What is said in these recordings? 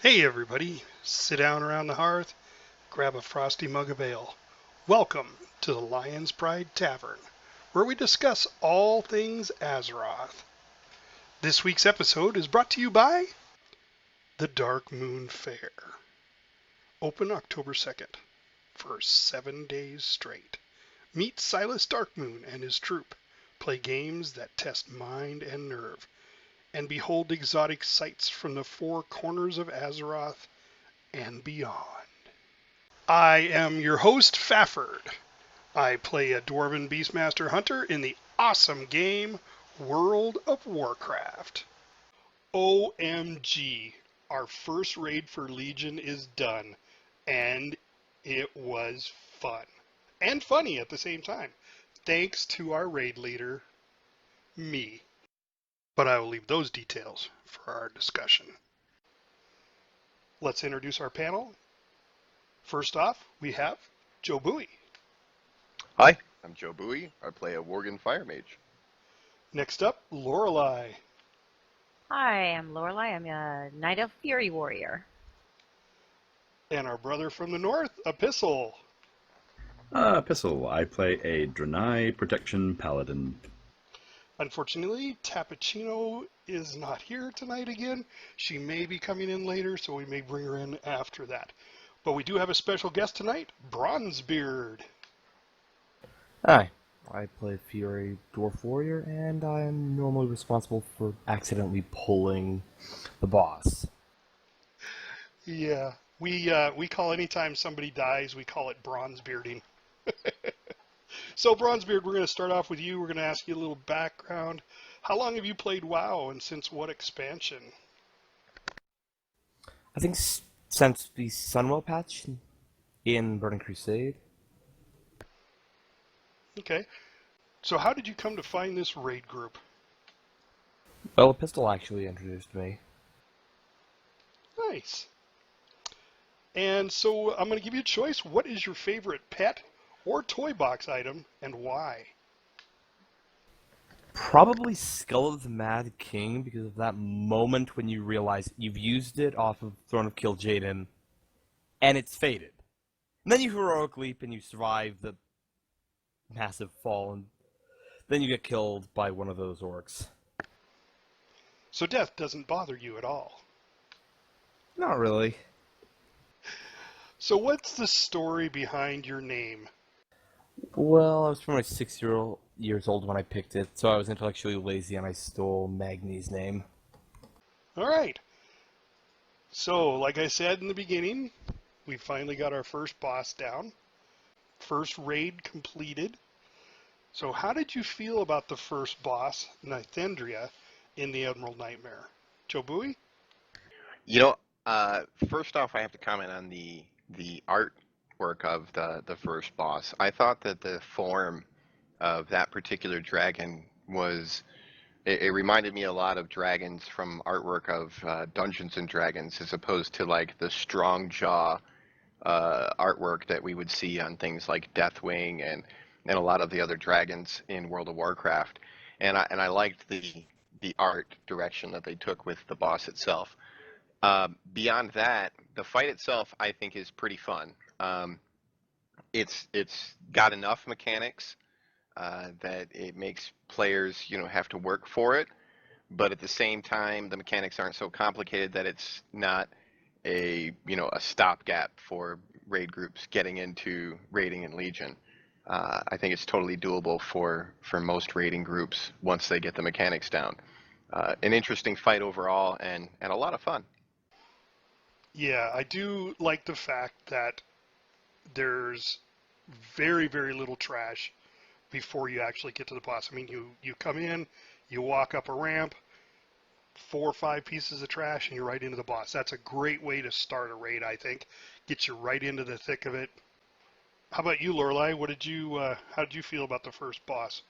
Hey everybody, sit down around the hearth, grab a frosty mug of ale. Welcome to the Lion's Pride Tavern, where we discuss all things Azeroth. This week's episode is brought to you by the Dark Moon Fair. Open October 2nd for 7 days straight. Meet Silas Darkmoon and his troupe. Play games that test mind and nerve. And behold exotic sights from the four corners of Azeroth and beyond. I am your host, Fafford. I play a Dwarven Beastmaster Hunter in the awesome game World of Warcraft. OMG, our first raid for Legion is done, and it was fun. And funny at the same time, thanks to our raid leader, me. But I will leave those details for our discussion. Let's introduce our panel. First off, we have Joe Bowie. Hi, I'm Joe Bowie. I play a Worgen Fire Mage. Next up, Lorelei. Hi, I'm Lorelei. I'm a Knight of Fury Warrior. And our brother from the north, Epistle. Epistle. I play a Draenei Protection Paladin. Unfortunately, Tappuccino is not here tonight again. She may be coming in later, so we may bring her in after that. But we do have a special guest tonight, Bronzebeard. Hi, I play Fury Dwarf Warrior, and I am normally responsible for accidentally pulling the boss. Yeah, we call anytime somebody dies, we call it Bronzebearding. So, Bronzebeard, we're going to start off with you. We're going to ask you a little background. How long have you played WoW, and since what expansion? I think since the Sunwell patch in Burning Crusade. Okay. So how did you come to find this raid group? Well, a pistol actually introduced me. Nice. And so I'm going to give you a choice. What is your favorite pet or toy box item, and why? Probably Skull of the Mad King, because of that moment when you realize you've used it off of Throne of Kil'jaeden, and it's faded. And then you heroic leap and you survive the massive fall, and then you get killed by one of those orcs. So death doesn't bother you at all. Not really. So what's the story behind your name? Well, I was probably 6 years old when I picked it, so I was intellectually lazy and I stole Magni's name. All right. So, like I said in the beginning, we finally got our first boss down. First raid completed. So how did you feel about the first boss, Nythendria, in the Emerald Nightmare? Joe Bowie? First off, I have to comment on the artwork of the first boss. I thought that the form of that particular dragon it reminded me a lot of dragons from artwork of Dungeons and Dragons, as opposed to like the strong jaw artwork that we would see on things like Deathwing and a lot of the other dragons in World of Warcraft. And I liked the art direction that they took with the boss itself. Beyond that, the fight itself, I think, is pretty fun. It's got enough mechanics that it makes players, have to work for it. But at the same time, the mechanics aren't so complicated that it's not a stopgap for raid groups getting into raiding in Legion. I think it's totally doable for most raiding groups once they get the mechanics down. An interesting fight overall, and a lot of fun. Yeah, I do like the fact that there's very, very little trash before you actually get to the boss. I mean, you come in, you walk up a ramp, 4 or 5 pieces of trash, and you're right into the boss. That's a great way to start a raid, I think. Get you right into the thick of it. How about you, Lorelei? How did you feel about the first boss?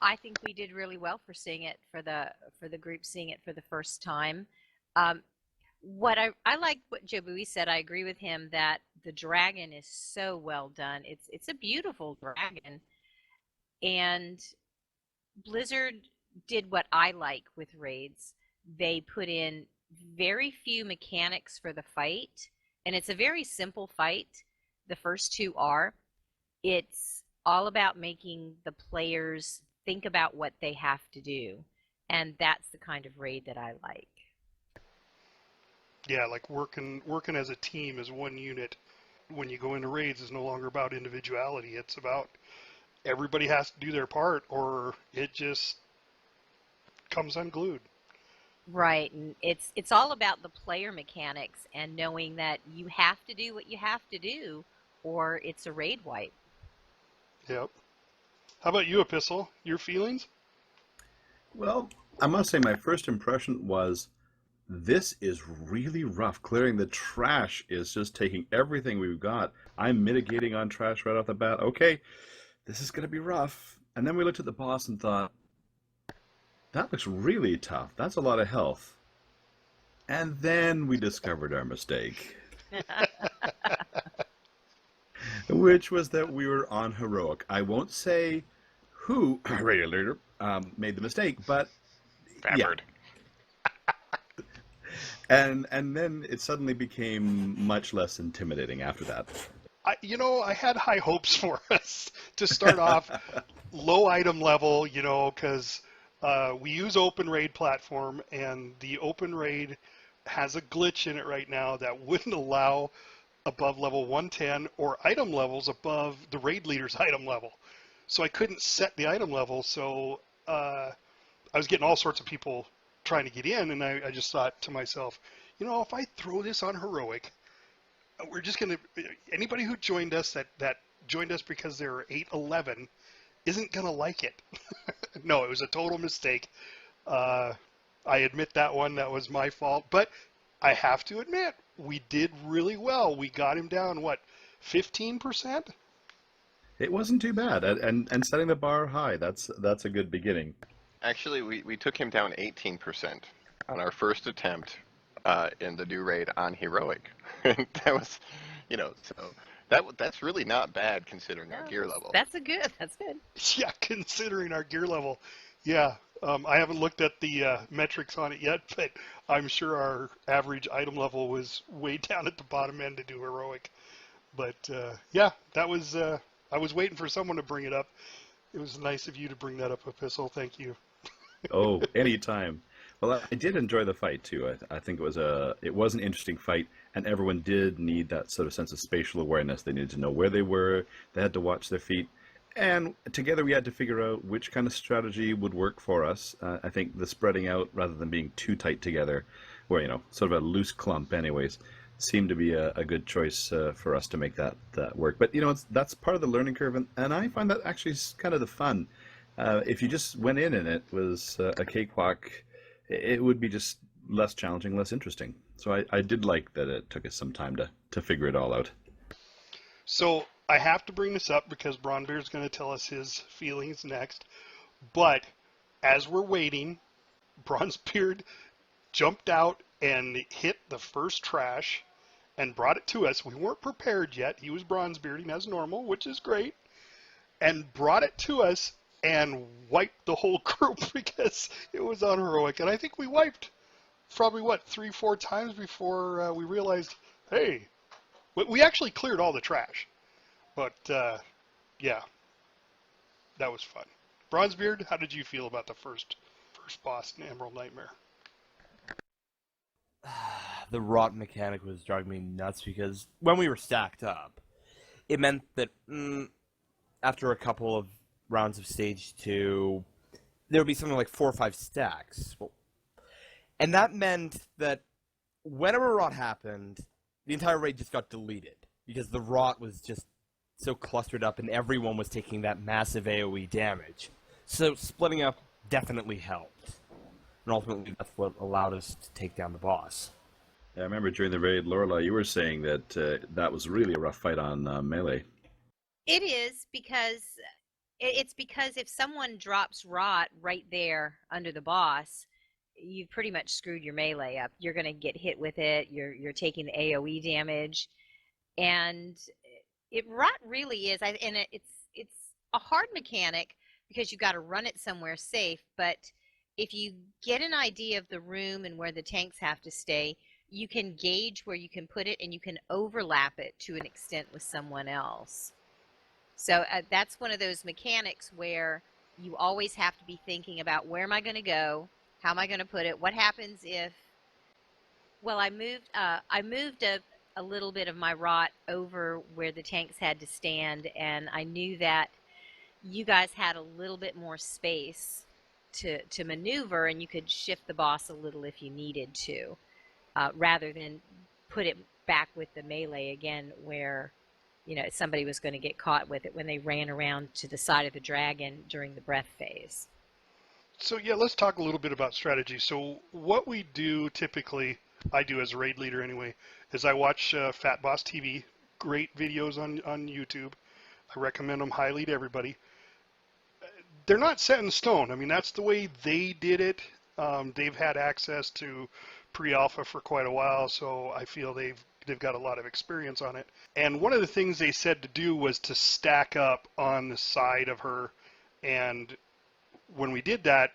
I think we did really well for seeing it for the group seeing it for the first time. What I like what Joe Bowie said. I agree with him that the dragon is so well done. It's a beautiful dragon, and Blizzard did what I like with raids. They put in very few mechanics for the fight, and it's a very simple fight. The first two are. It's all about making the players think about what they have to do, and that's the kind of raid that I like. Yeah, like working as a team as one unit when you go into raids is no longer about individuality. It's about everybody has to do their part or it just comes unglued. Right, and it's all about the player mechanics and knowing that you have to do what you have to do, or it's a raid wipe. Yep. How about you, Epistle? Your feelings? Well, I must say my first impression was this is really rough. Clearing the trash is just taking everything we've got. I'm mitigating on trash right off the bat. Okay, this is going to be rough. And then we looked at the boss and thought, that looks really tough. That's a lot of health. And then we discovered our mistake, which was that we were on heroic. I won't say who made the mistake, but Favored. And then it suddenly became much less intimidating after that. I had high hopes for us to start off low item level, because we use Open Raid platform, and the Open Raid has a glitch in it right now that wouldn't allow above level 110 or item levels above the raid leader's item level. So I couldn't set the item level, so I was getting all sorts of people trying to get in, and I just thought to myself, if I throw this on heroic, we're just going to, anybody who joined us that joined us because they were 811 isn't going to like it. No, it was a total mistake. I admit that one was my fault, but I have to admit, we did really well. We got him down, 15%? It wasn't too bad, and setting the bar high, that's a good beginning. Actually, we took him down 18% on our first attempt in the new raid on heroic. That was, so that's really not bad considering our gear level. That's good. Yeah, considering our gear level. Yeah, I haven't looked at the metrics on it yet, but I'm sure our average item level was way down at the bottom end to do heroic. But yeah, that was. I was waiting for someone to bring it up. It was nice of you to bring that up, Epistle. Thank you. Oh, anytime. Well, I did enjoy the fight too. I think it was an interesting fight, and everyone did need that sort of sense of spatial awareness. They needed to know where they were. They had to watch their feet, and together we had to figure out which kind of strategy would work for us. I think the spreading out rather than being too tight together, where sort of a loose clump, anyways, seemed to be a good choice for us to make that work. But that's part of the learning curve, and I find that actually is kind of the fun. If you just went in and it was a cakewalk, it would be just less challenging, less interesting. So I did like that it took us some time to figure it all out. So I have to bring this up because Bronbeard's going to tell us his feelings next. But as we're waiting, Bronzebeard jumped out and hit the first trash and brought it to us. We weren't prepared yet. He was Bronzebearding as normal, which is great, and brought it to us and wiped the whole group because it was on heroic. And I think we wiped probably 3-4 times before we realized, hey, we actually cleared all the trash. But yeah, that was fun. Bronzebeard, how did you feel about the first boss in Emerald Nightmare? The rot mechanic was driving me nuts because when we were stacked up, it meant that after a couple of rounds of stage 2, there would be something like 4 or 5 stacks. And that meant that whenever rot happened, the entire raid just got deleted because the rot was just so clustered up and everyone was taking that massive AoE damage. So splitting up definitely helped. And ultimately, that's what allowed us to take down the boss. Yeah, I remember during the raid, Lorelai, you were saying that that was really a rough fight on melee. It is because if someone drops rot right there under the boss, you've pretty much screwed your melee up. You're going to get hit with it. You're taking the AoE damage, and rot really is. It's a hard mechanic because you've got to run it somewhere safe, but if you get an idea of the room and where the tanks have to stay, you can gauge where you can put it, and you can overlap it to an extent with someone else. So that's one of those mechanics where you always have to be thinking about, where am I going to go? How am I going to put it? What happens if, well, I moved a little bit of my rot over where the tanks had to stand, and I knew that you guys had a little bit more space to maneuver, and you could shift the boss a little if you needed to, rather than put it back with the melee again, where somebody was going to get caught with it when they ran around to the side of the dragon during the breath phase. So yeah, let's talk a little bit about strategy. So what we do typically, I do as a raid leader anyway, is I watch Fat Boss TV, great videos on YouTube. I recommend them highly to everybody. They're not set in stone. I mean, that's the way they did it. They've had access to pre-alpha for quite a while, so I feel they've got a lot of experience on it. And one of the things they said to do was to stack up on the side of her, and when we did that,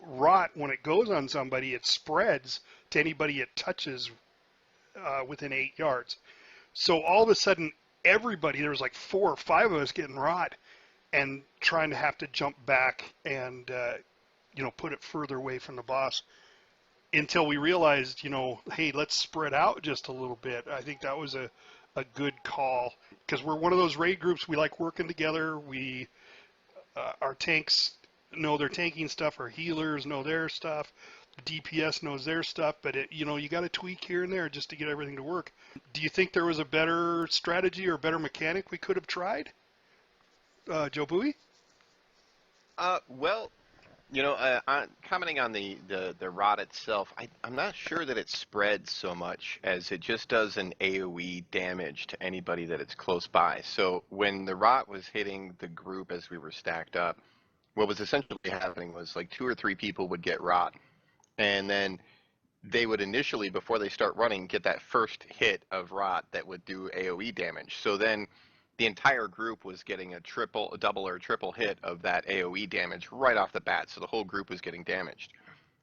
rot, when it goes on somebody, it spreads to anybody it touches within 8 yards. So all of a sudden, everybody, there was like 4 or 5 of us getting rot and trying to have to jump back and put it further away from the boss, until we realized, hey, let's spread out just a little bit. I think that was a good call, because we're one of those raid groups. We like working together. We our tanks know their tanking stuff. Our healers know their stuff. The DPS knows their stuff. But you got to tweak here and there just to get everything to work. Do you think there was a better strategy or a better mechanic we could have tried, Joe Bowie? Well, commenting on the rot itself, I'm not sure that it spreads so much as it just does an AoE damage to anybody that it's close by. So when the rot was hitting the group as we were stacked up, what was essentially happening was like 2 or 3 people would get rot, and then they would initially, before they start running, get that first hit of rot that would do AoE damage. So then the entire group was getting a double or triple hit of that AoE damage right off the bat. So the whole group was getting damaged.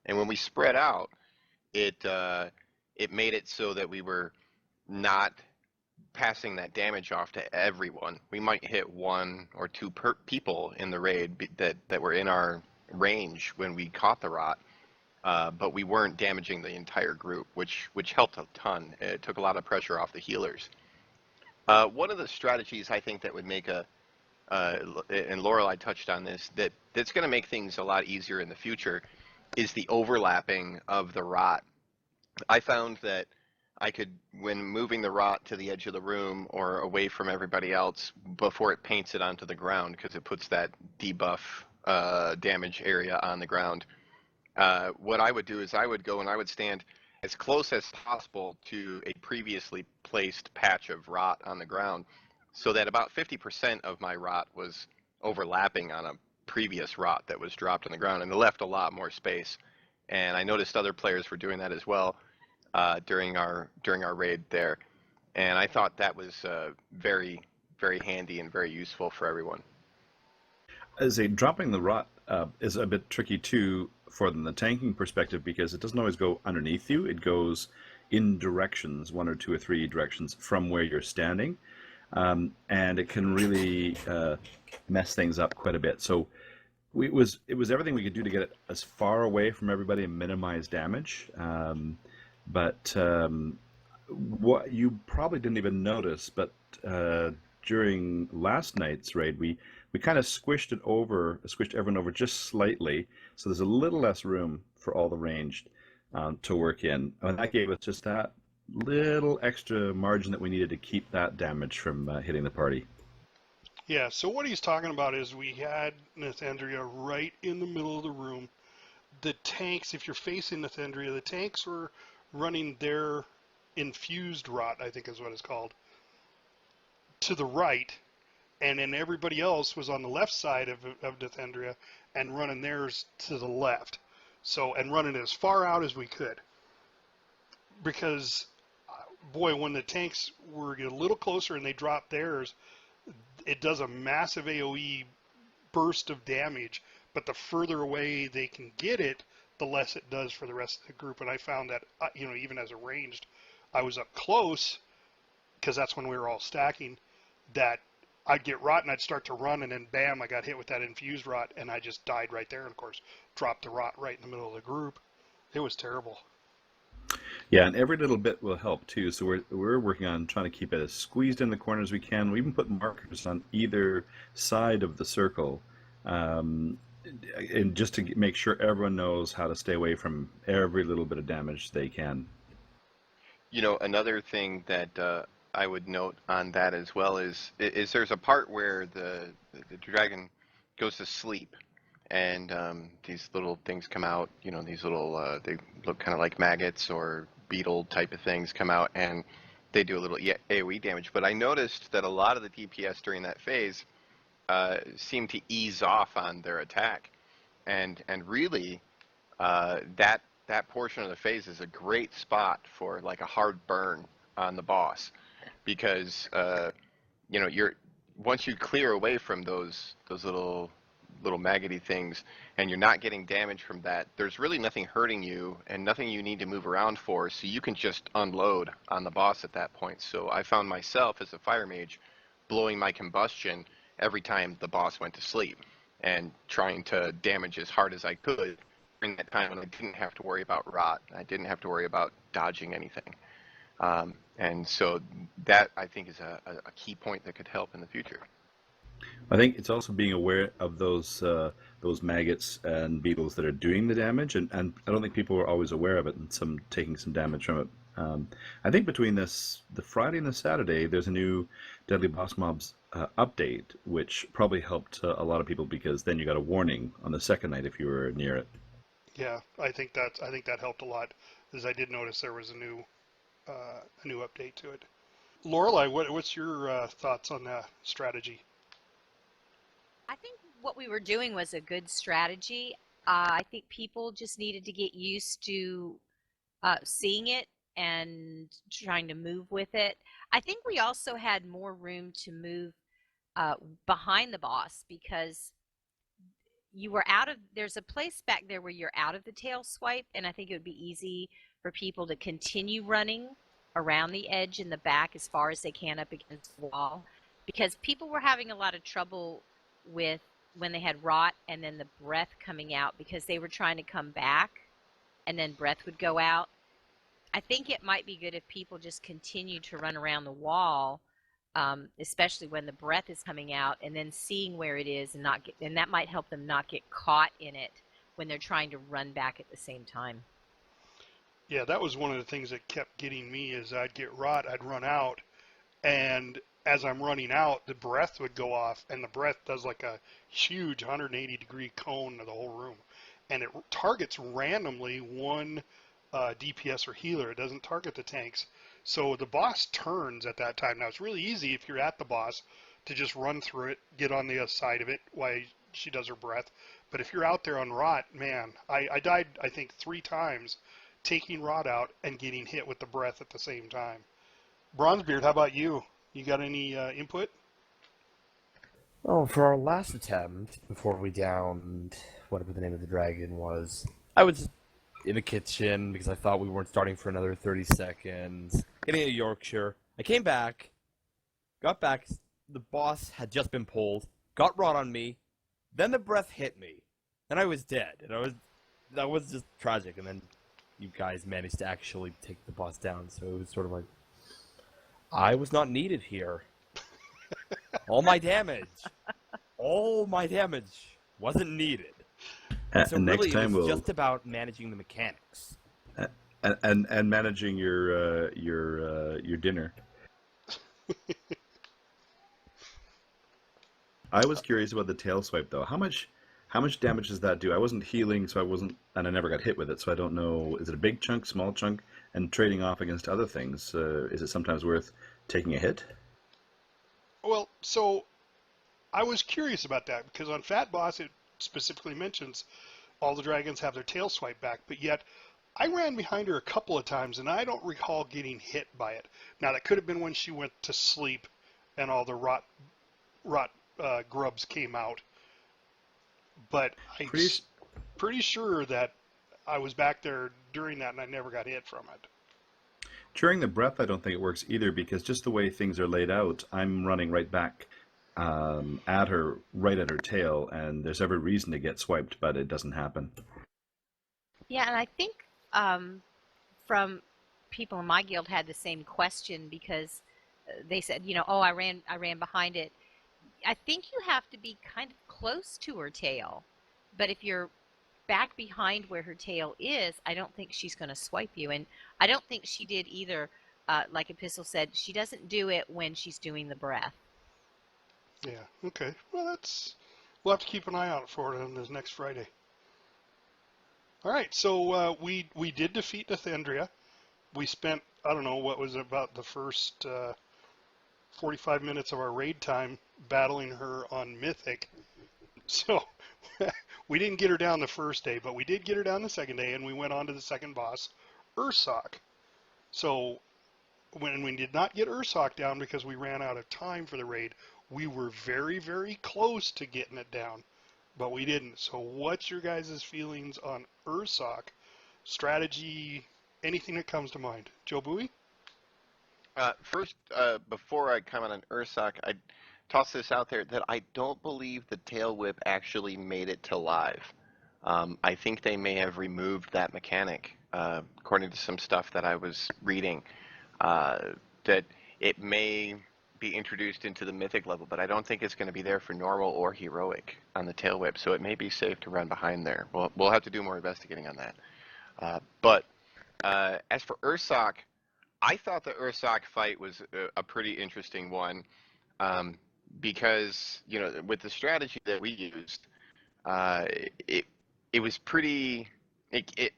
And when we spread out, it made it so that we were not passing that damage off to everyone. We might hit 1 or 2 people in the raid that were in our range when we caught the rot. But we weren't damaging the entire group, which helped a ton. It took a lot of pressure off the healers. One of the strategies I think that would make and Lorelei touched on this, that's going to make things a lot easier in the future, is the overlapping of the rot. I found that I could, when moving the rot to the edge of the room or away from everybody else before it paints it onto the ground, because it puts that debuff damage area on the ground, what I would do is I would go and I would stand as close as possible to a previously placed patch of rot on the ground, so that about 50% of my rot was overlapping on a previous rot that was dropped on the ground, and it left a lot more space. And I noticed other players were doing that as well during our raid there, and I thought that was very, very handy and very useful for everyone. As a dropping the rot is a bit tricky too from the tanking perspective, because it doesn't always go underneath you. It goes in directions, 1 or 2 or 3 directions from where you're standing, and it can really mess things up quite a bit. So it was everything we could do to get it as far away from everybody and minimize damage. But what you probably didn't even notice, but during last night's raid, we kind of squished everyone over just slightly, so there's a little less room for all the ranged to work in, and that gave us just that little extra margin that we needed to keep that damage from hitting the party. Yeah, so what he's talking about is we had Nathendria right in the middle of the room. The tanks, if you're facing Nathendria, the tanks were running their infused rot, I think is what it's called, to the right, and then everybody else was on the left side of Nathendria and running theirs to the left. So, and running as far out as we could. Because, boy, when the tanks were a little closer and they dropped theirs, it does a massive AoE burst of damage, but the further away they can get it, the less it does for the rest of the group. And I found that, even as a ranged, I was up close, because that's when we were all stacking, that I'd get rot and I'd start to run, and then bam, I got hit with that infused rot, and I just died right there, and of course dropped the rot right in the middle of the group. It was terrible. Yeah, and every little bit will help too. So we're working on trying to keep it as squeezed in the corner as we can. We even put markers on either side of the circle, and just to make sure everyone knows how to stay away from every little bit of damage they can. Another thing that I would note on that as well is there's a part where the dragon goes to sleep, and these little things come out. These little they look kind of like maggots or beetle type of things come out, and they do a little AoE damage. But I noticed that a lot of the DPS during that phase seem to ease off on their attack, and really that portion of the phase is a great spot for like a hard burn on the boss, because you're once you clear away from those little maggoty things, and you're not getting damage from that, there's really nothing hurting you and nothing you need to move around for, so you can just unload on the boss at that point. So I found myself as a fire mage blowing my combustion every time the boss went to sleep, and trying to damage as hard as I could during that time when I didn't have to worry about rot. I didn't have to worry about dodging anything. And so that, I think, is a key point that could help in the future. I think it's also being aware of those maggots and beetles that are doing the damage, and I don't think people are always aware of it, and taking some damage from it. I think between the Friday and the Saturday, there's a new Deadly Boss Mobs update, which probably helped a lot of people, because then you got a warning on the second night if you were near it. Yeah, I think that helped a lot, as I did notice there was a new update to it. Lorelei, what's your thoughts on that strategy? I think what we were doing was a good strategy. I think people just needed to get used to seeing it and trying to move with it. I think we also had more room to move behind the boss, because there's a place back there where you're out of the tail swipe, and I think it would be easy for people to continue running around the edge in the back as far as they can up against the wall, because people were having a lot of trouble with when they had rot and then the breath coming out, because they were trying to come back and then breath would go out. I think it might be good if people just continue to run around the wall, especially when the breath is coming out, and then seeing where it is, and that might help them not get caught in it when they're trying to run back at the same time. Yeah, that was one of the things that kept getting me, is I'd get rot, I'd run out, and as I'm running out, the breath would go off, and the breath does like a huge 180-degree cone of the whole room, and it targets randomly one DPS or healer. It doesn't target the tanks. So the boss turns at that time. Now, it's really easy if you're at the boss to just run through it, get on the other side of it while she does her breath. But if you're out there on rot, man, I died, I think, 3 times taking rot out and getting hit with the breath at the same time. Bronzebeard, how about you? You got any input? Oh, for our last attempt, before we downed whatever the name of the dragon was, I was in the kitchen because I thought we weren't starting for another 30 seconds, getting a Yorkshire. I came back, got back, the boss had just been pulled, got rot on me, then the breath hit me, and I was dead, and that was just tragic, and then you guys managed to actually take the boss down, so it was sort of like, I was not needed here. All my damage wasn't needed. So And really, next time it was we'll just about managing the mechanics. and managing your dinner. I was curious about the tail swipe though. How much damage does that do? I wasn't healing, so I wasn't, and I never got hit with it, so I don't know. Is it a big chunk, small chunk, and trading off against other things? Is it sometimes worth taking a hit? Well, so I was curious about that, because on Fat Boss it specifically mentions all the dragons have their tail swipe back, but yet I ran behind her a couple of times and I don't recall getting hit by it. Now that could have been when she went to sleep and all the rot grubs came out, but I'm pretty sure that I was back there during that, and I never got hit from it. During the breath, I don't think it works either because just the way things are laid out, I'm running right back at her, right at her tail, and there's every reason to get swiped, but it doesn't happen. Yeah, and I think from people in my guild had the same question because they said, oh, I ran behind it. I think you have to be kind of close to her tail, but if you're back behind where her tail is, I don't think she's going to swipe you, and I don't think she did either. Like Epistle said, she doesn't do it when she's doing the breath. Yeah. Okay. Well, we'll have to keep an eye out for it on this next Friday. All right. So we did defeat Nathendria. We spent, I don't know, what was it, about the first 45 minutes of our raid time battling her on Mythic. So we didn't get her down the first day, but we did get her down the second day, and we went on to the second boss, Ursoc. So when we did not get Ursoc down because we ran out of time for the raid, we were very, very close to getting it down, but we didn't. So what's your guys' feelings on Ursoc? Strategy, anything that comes to mind? Joe Bowie? First, before I comment on Ursoc, I'd toss this out there that I don't believe the tail whip actually made it to live. I think they may have removed that mechanic, according to some stuff that I was reading, that it may be introduced into the mythic level, but I don't think it's going to be there for normal or heroic on the tail whip, so it may be safe to run behind there. We'll have to do more investigating on that. But as for Ursoc, I thought the Ursoc fight was a pretty interesting one, because with the strategy that we used, it was pretty. It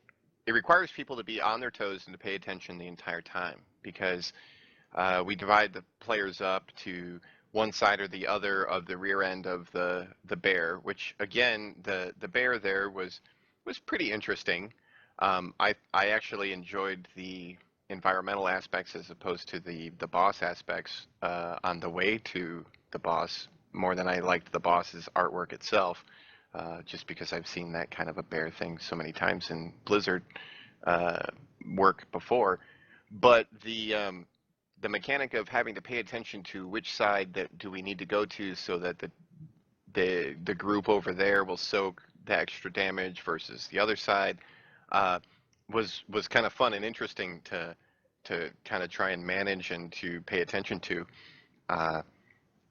requires people to be on their toes and to pay attention the entire time because we divide the players up to one side or the other of the rear end of the bear, which again the bear there was pretty interesting. I actually enjoyed the environmental aspects as opposed to the boss aspects on the way to the boss more than I liked the boss's artwork itself, just because I've seen that kind of a bear thing so many times in Blizzard work before. But the mechanic of having to pay attention to which side that do we need to go to so that the group over there will soak the extra damage versus the other side was kind of fun and interesting to kind of try and manage and to pay attention to.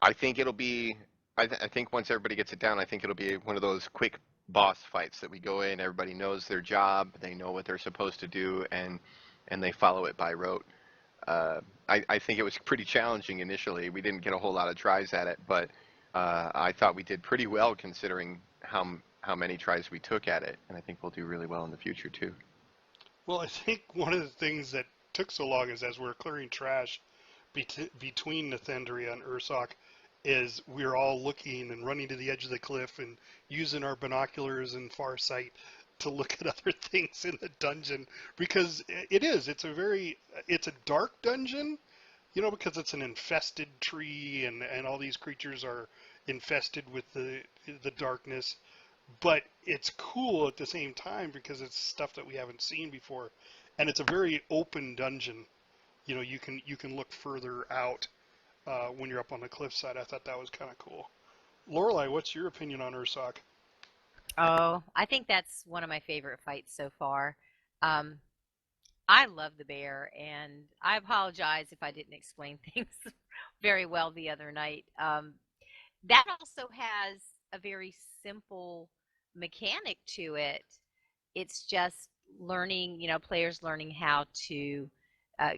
I think it'll be. I think once everybody gets it down, I think it'll be one of those quick boss fights that we go in. Everybody knows their job. They know what they're supposed to do, and they follow it by rote. I think it was pretty challenging initially. We didn't get a whole lot of tries at it, but I thought we did pretty well considering how many tries we took at it, and I think we'll do really well in the future too. Well, I think one of the things that took so long is as we're clearing trash between Nathendria and Ursoc, is we're all looking and running to the edge of the cliff and using our binoculars and farsight to look at other things in the dungeon, because it's a dark dungeon, because it's an infested tree and all these creatures are infested with the darkness, but it's cool at the same time because it's stuff that we haven't seen before, and it's a very open dungeon. You can look further out when you're up on the cliffside. I thought that was kind of cool. Lorelei, what's your opinion on Ursoc? Oh, I think that's one of my favorite fights so far. I love the bear, and I apologize if I didn't explain things very well the other night. That also has a very simple mechanic to it. It's just learning, players learning how to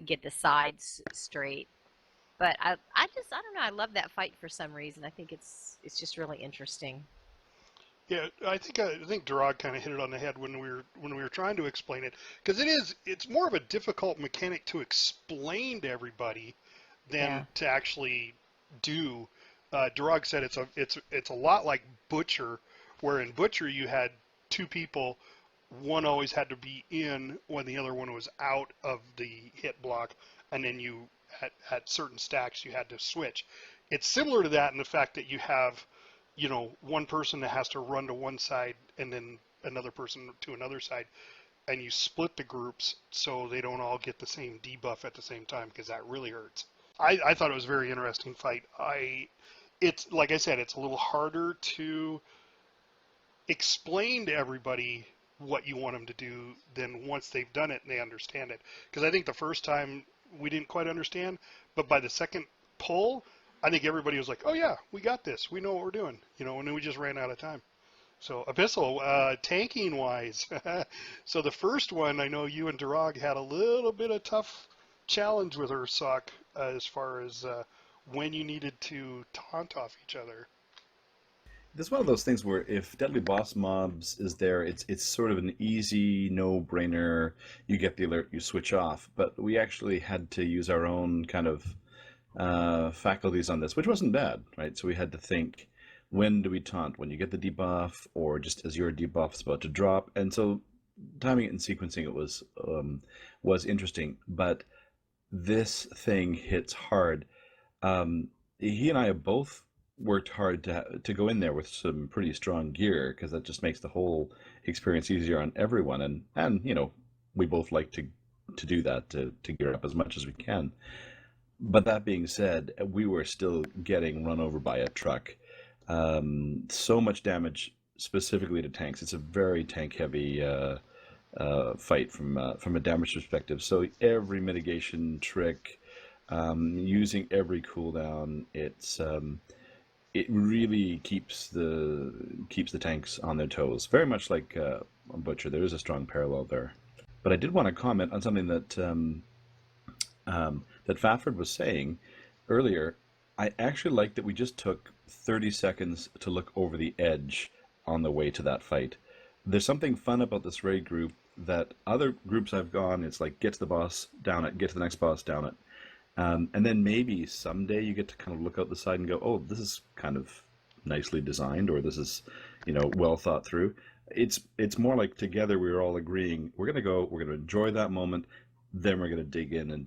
get the sides straight. But I don't know. I love that fight for some reason. I think it's just really interesting. Yeah, I think Durag kind of hit it on the head when we were trying to explain it, because it's more of a difficult mechanic to explain to everybody than to actually do. Durag said it's a lot like Butcher, where in Butcher you had two people, one always had to be in when the other one was out of the hit block, and then you at certain stacks you had to switch. It's similar to that in the fact that you have one person that has to run to one side and then another person to another side. and you split the groups so they don't all get the same debuff at the same time, because that really hurts. I thought it was a very interesting fight. It's like I said, it's a little harder to explain to everybody what you want them to do than once they've done it and they understand it. Because I think the first time we didn't quite understand, but by the second pull, I think everybody was like, "Oh yeah, we got this. We know what we're doing," and then we just ran out of time. So Abyssal, tanking wise, so the first one, I know you and Durag had a little bit of tough challenge with Ursoc as far as when you needed to taunt off each other. It's one of those things where if Deadly Boss Mobs is there, it's sort of an easy no-brainer. You get the alert, you switch off. But we actually had to use our own kind of faculties on this, which wasn't bad, right? So we had to think, when do we taunt? When you get the debuff, or just as your debuff is about to drop? And so timing it and sequencing it was interesting. But this thing hits hard. He and I have both worked hard to go in there with some pretty strong gear, because that just makes the whole experience easier on everyone. And we both like to do that, to gear up as much as we can. But that being said, we were still getting run over by a truck. So much damage specifically to tanks. It's a very tank heavy fight from a damage perspective. So every mitigation trick, using every cooldown, it really keeps the tanks on their toes. Very much like Butcher, there is a strong parallel there. But I did want to comment on something that that Fafford was saying earlier. I actually like that we just took 30 seconds to look over the edge on the way to that fight. There's something fun about this raid group that other groups I've gone, it's like get to the boss, down it, get to the next boss, down it. And then maybe someday you get to kind of look out the side and go, oh, this is kind of nicely designed, or this is, well thought through. It's more like together we were all agreeing we're going to enjoy that moment, then we're going to dig in and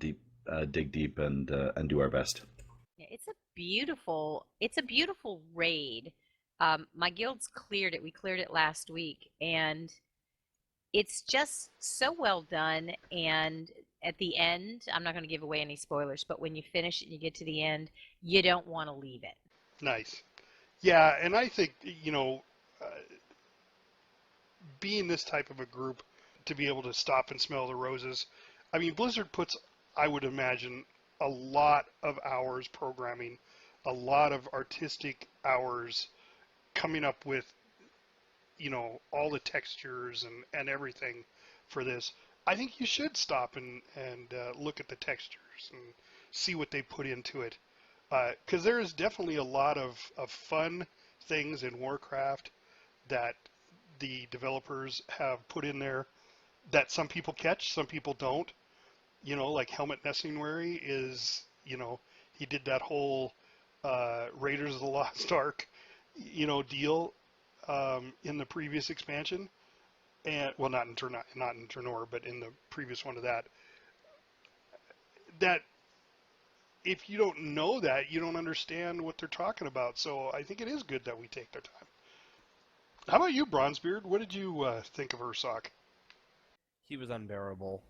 dig deep and do our best. Yeah, it's a beautiful raid. My guild's cleared it. We cleared it last week, and it's just so well done. And at the end, I'm not going to give away any spoilers, but when you finish it and you get to the end, you don't want to leave it. Nice. Yeah, and I think, being this type of a group, to be able to stop and smell the roses, I mean, Blizzard puts, I would imagine, a lot of hours programming, a lot of artistic hours coming up with, all the textures and everything for this. I think you should stop and look at the textures and see what they put into it. Because there is definitely a lot of fun things in Warcraft that the developers have put in there that some people catch, some people don't. Like Helmet Nestingwary is, he did that whole Raiders of the Lost Ark, deal in the previous expansion. And well, not in Ternor, but in the previous one to that. That if you don't know that, you don't understand what they're talking about. So I think it is good that we take their time. How about you, Bronzebeard? What did you think of Ursoc? He was unbearable.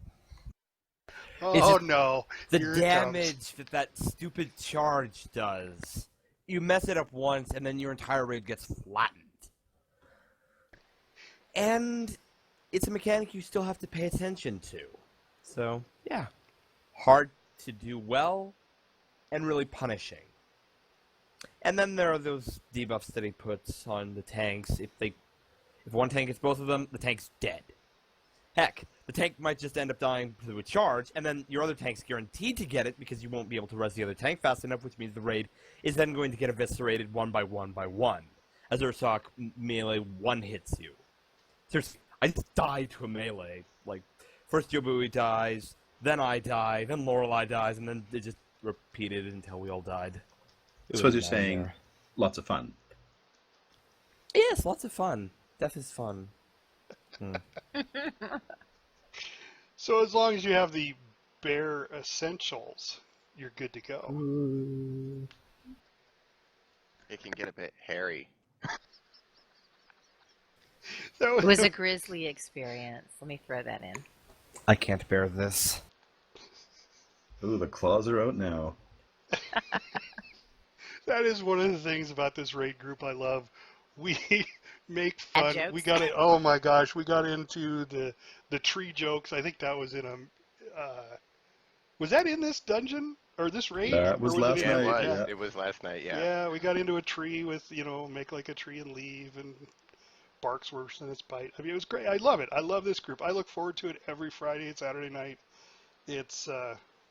Oh no! The Here damage that stupid charge does. You mess it up once, and then your entire raid gets flattened. And it's a mechanic you still have to pay attention to. So, yeah. Hard to do well, and really punishing. And then there are those debuffs that he puts on the tanks. If one tank gets both of them, the tank's dead. Heck, the tank might just end up dying to a charge, and then your other tank's guaranteed to get it because you won't be able to res the other tank fast enough, which means the raid is then going to get eviscerated one by one by one, as Ursoc melee one-hits you. Seriously, I just died to a melee. Like, first Yobui dies, then I die, then Lorelei dies, and then it just repeated until we all died. So as you're saying, lots of fun. Yes, lots of fun. Death is fun. So as long as you have the bare essentials, you're good to go. It can get a bit hairy. It was a grisly experience. Let me throw that in. I can't bear this. Ooh, the claws are out now. That is one of the things about this raid group I love. We make Bad fun. We jokes. got it. Oh my gosh, we got into the tree jokes. I think that was in a. Was that in this dungeon or this raid, That or was was it last in? Yeah, it night, was. Yeah, yeah. It was last night. Yeah. yeah. We got into a tree with make like a tree and leave, and barks worse than its bite. I mean, it was great. I love it. I love this group. I look forward to it every Friday and Saturday night. It's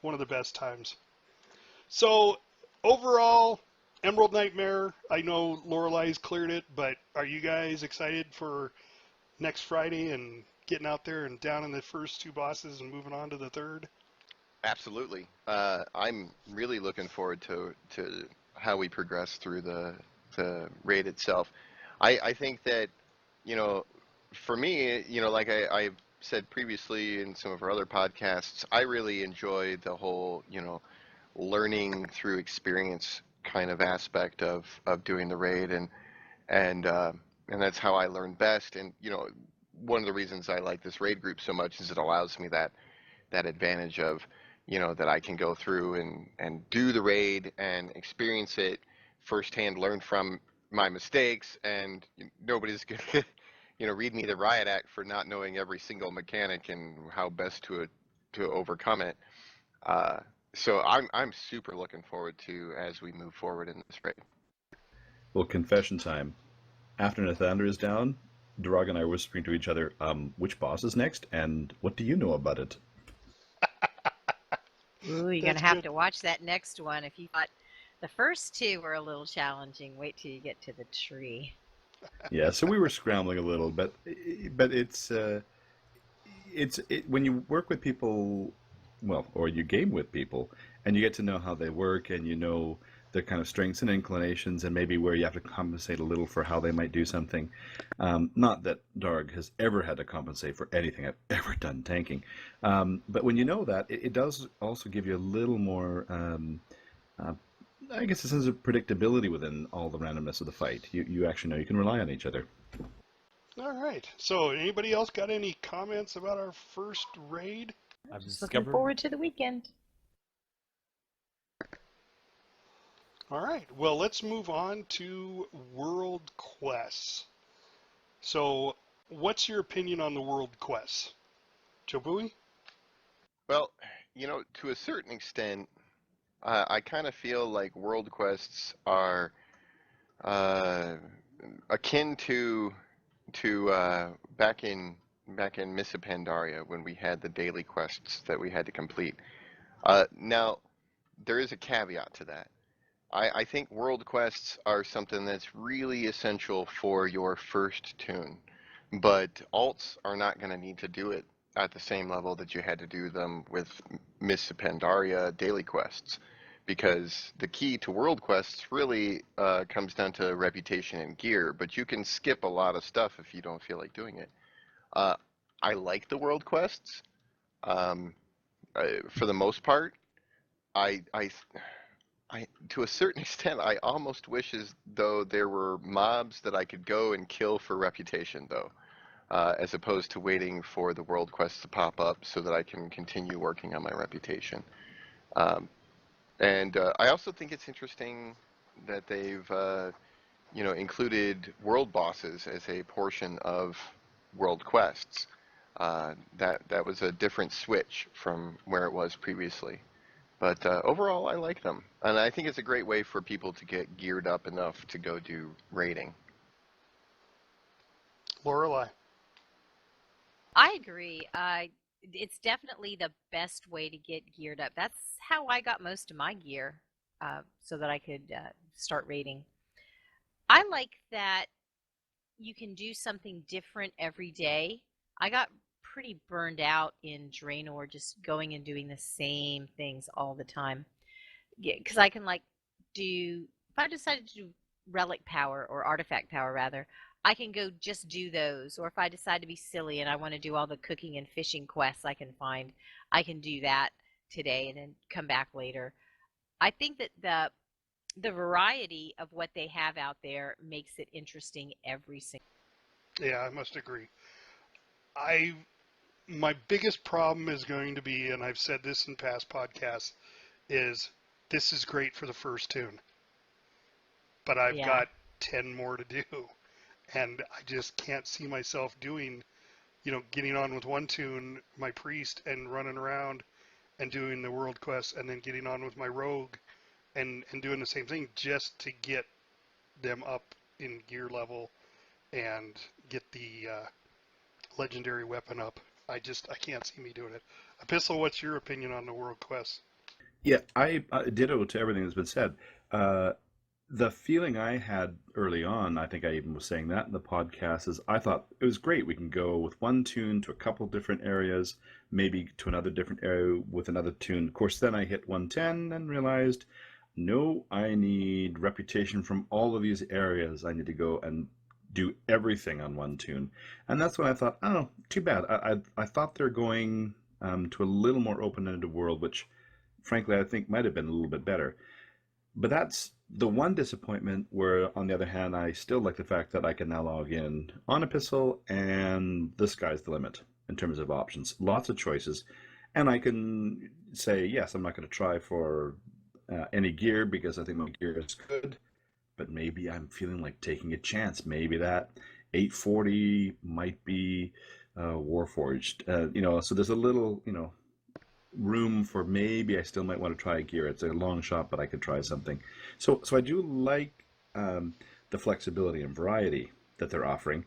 one of the best times. So overall, Emerald Nightmare. I know Lorelei's cleared it, but are you guys excited for next Friday and getting out there and down in the first two bosses and moving on to the third? Absolutely. I'm really looking forward to how we progress through the raid itself. I think that, you know, for me, like I said previously in some of our other podcasts, I really enjoy the whole, learning through experience kind of aspect of doing the raid, and that's how I learn best. And one of the reasons I like this raid group so much is it allows me that advantage of, that I can go through and do the raid and experience it firsthand, learn from my mistakes, and nobody's gonna, read me the riot act for not knowing every single mechanic and how best to overcome it. Uh, so I'm super looking forward to as we move forward in this raid. Well, confession time. After Nathander is down, Durag and I are whispering to each other, which boss is next, and what do you know about it? Ooh, you're That's gonna have good. to watch that next one. If you thought the first two were a little challenging, wait till you get to the tree. Yeah, so we were scrambling a little, but when you work with people, well, or you game with people, and you get to know how they work, and you know their kind of strengths and inclinations, and maybe where you have to compensate a little for how they might do something. Not that Darg has ever had to compensate for anything I've ever done tanking, but when you know that, it does also give you a little more. Uh, I guess a sense of predictability within all the randomness of the fight. You actually know you can rely on each other. All right. So anybody else got any comments about our first raid? I've Just looking discovered forward to the weekend. All right. Well, let's move on to world quests. So, what's your opinion on the world quests, Jobui? Well, to a certain extent, I kind of feel like world quests are uh, akin to back in Miss Pandaria when we had the daily quests that we had to complete. Now, there is a caveat to that. I think world quests are something that's really essential for your first tune, but alts are not going to need to do it at the same level that you had to do them with Miss Pandaria daily quests, because the key to world quests really comes down to reputation and gear, but you can skip a lot of stuff if you don't feel like doing it. Uh, I like the world quests. Um, for the most part, I, I to a certain extent, I almost wish as though there were mobs that I could go and kill for reputation, though, as opposed to waiting for the world quests to pop up so that I can continue working on my reputation. Um, and I also think it's interesting that they've, included world bosses as a portion of world quests. That was a different switch from where it was previously. But overall, I like them, and I think it's a great way for people to get geared up enough to go do raiding. Lorelei. I agree. It's definitely the best way to get geared up. That's how I got most of my gear, so that I could start raiding. I like that you can do something different every day. I got pretty burned out in Draenor, just going and doing the same things all the time. Yeah, because I can do if I decided to do relic power or artifact power rather, I can go just do those. Or if I decide to be silly and I want to do all the cooking and fishing quests I can find, I can do that today and then come back later. I think that the variety of what they have out there makes it interesting every single. Yeah, I must agree. I My biggest problem is going to be, and I've said this in past podcasts, is this is great for the first tune, but I've Yeah. got 10 more to do, and I just can't see myself doing, getting on with one tune, my priest, and running around and doing the world quest, and then getting on with my rogue and doing the same thing just to get them up in gear level and get the legendary weapon up. I can't see me doing it. Epistle, what's your opinion on the world quest? Yeah, I ditto to everything that's been said. Uh, the feeling I had early on, I think I even was saying that in the podcast, is I thought it was great. We can go with one tune to a couple different areas, maybe to another different area with another tune. Of course, then I hit 110 and realized, no, I need reputation from all of these areas. I need to go and do everything on one tune. And that's when I thought, oh, too bad. I thought they're going to a little more open-ended world, which frankly I think might have been a little bit better. But that's the one disappointment where, on the other hand, I still like the fact that I can now log in on Epistle and the sky's the limit in terms of options. Lots of choices. And I can say, yes, I'm not going to try for any gear because I think my gear is good. But maybe I'm feeling like taking a chance. Maybe that 840 might be Warforged. So there's a little, room for maybe I still might want to try a gear. It's a long shot, but I could try something. So I do like the flexibility and variety that they're offering.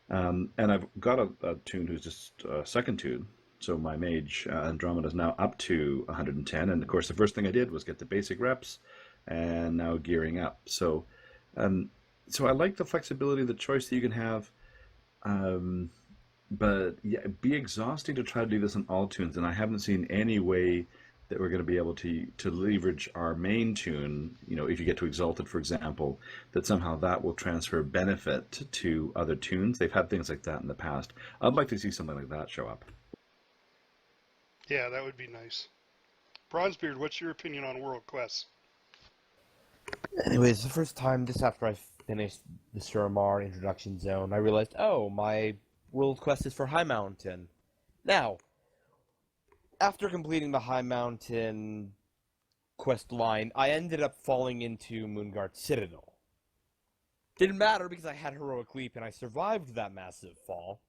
And I've got a tune who's just a second tune. So my mage Andromeda is now up to 110. And of course, the first thing I did was get the basic reps and now gearing up. So I like the flexibility, the choice that you can have. But yeah, it'd be exhausting to try to do this on all tunes, and I haven't seen any way that we're going to be able to leverage our main tune. If you get to Exalted, for example, that somehow that will transfer benefit to other tunes. They've had things like that in the past. I'd like to see something like that show up. Yeah, that would be nice. Bronzebeard, what's your opinion on world quests? Anyways, the first time, just after I finished the Suramar introduction zone, I realized, oh, my world quest is for High Mountain. Now, after completing the High Mountain quest line, I ended up falling into Moonguard Citadel. Didn't matter because I had Heroic Leap and I survived that massive fall,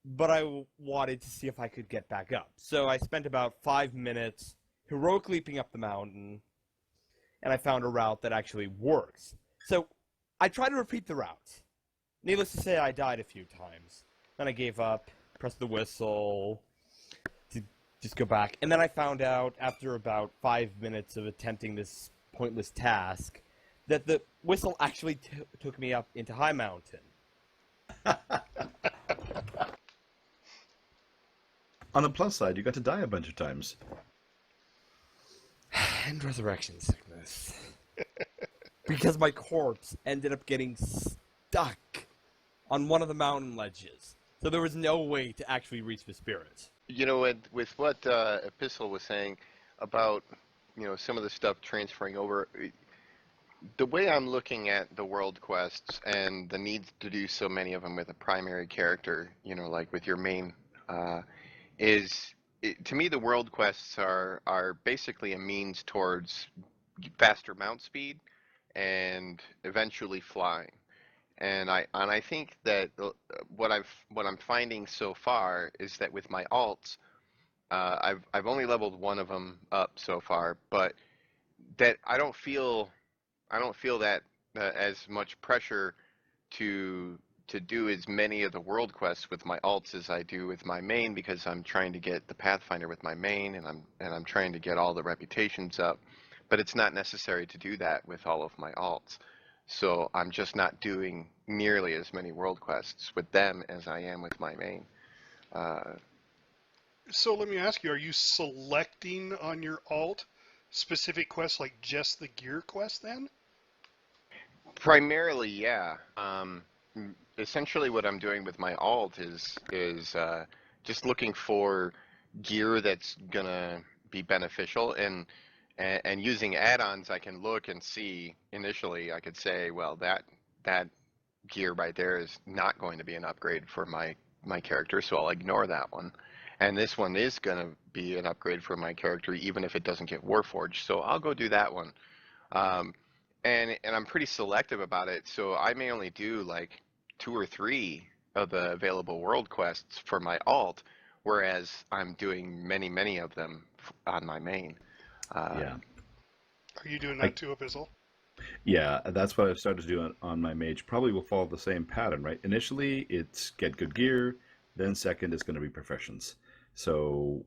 but I wanted to see if I could get back up. So I spent about 5 minutes Heroic Leaping up the mountain, and I found a route that actually works. So I tried to repeat the route. Needless to say, I died a few times. Then I gave up, pressed the whistle to just go back. And then I found out, after about 5 minutes of attempting this pointless task, that the whistle actually took me up into High Mountain. On the plus side, you got to die a bunch of times. And resurrection sickness. Because my corpse ended up getting stuck on one of the mountain ledges. So there was no way to actually reach the spirits. With what Epistle was saying about, some of the stuff transferring over, the way I'm looking at the world quests and the need to do so many of them with a primary character, like with your main, to me, the world quests are basically a means towards faster mount speed and eventually flying. And I think that what I'm finding so far is that with my alts, I've only leveled one of them up so far, but that I don't feel that as much pressure to do as many of the world quests with my alts as I do with my main, because I'm trying to get the Pathfinder with my main, and I'm trying to get all the reputations up, but it's not necessary to do that with all of my alts. So I'm just not doing nearly as many world quests with them as I am with my main. So let me ask you, are you selecting on your alt specific quests, like just the gear quest then? Primarily, yeah. Essentially what I'm doing with my alt is just looking for gear that's gonna be beneficial, and using add-ons I can look and see. Initially I could say, well, that gear right there is not going to be an upgrade for my character, so I'll ignore that one. And this one is going to be an upgrade for my character, even if it doesn't get Warforged, so I'll go do that one. Um, and I'm pretty selective about it, so I may only do like 2 or 3 of the available world quests for my alt, whereas I'm doing many of them on my main. Uh, Yeah. Are you doing I, that too, Abyssal? yeah, that's what I've started to do on my mage. Probably will follow the same pattern, right? Initially, it's get good gear. Then second is going to be professions. So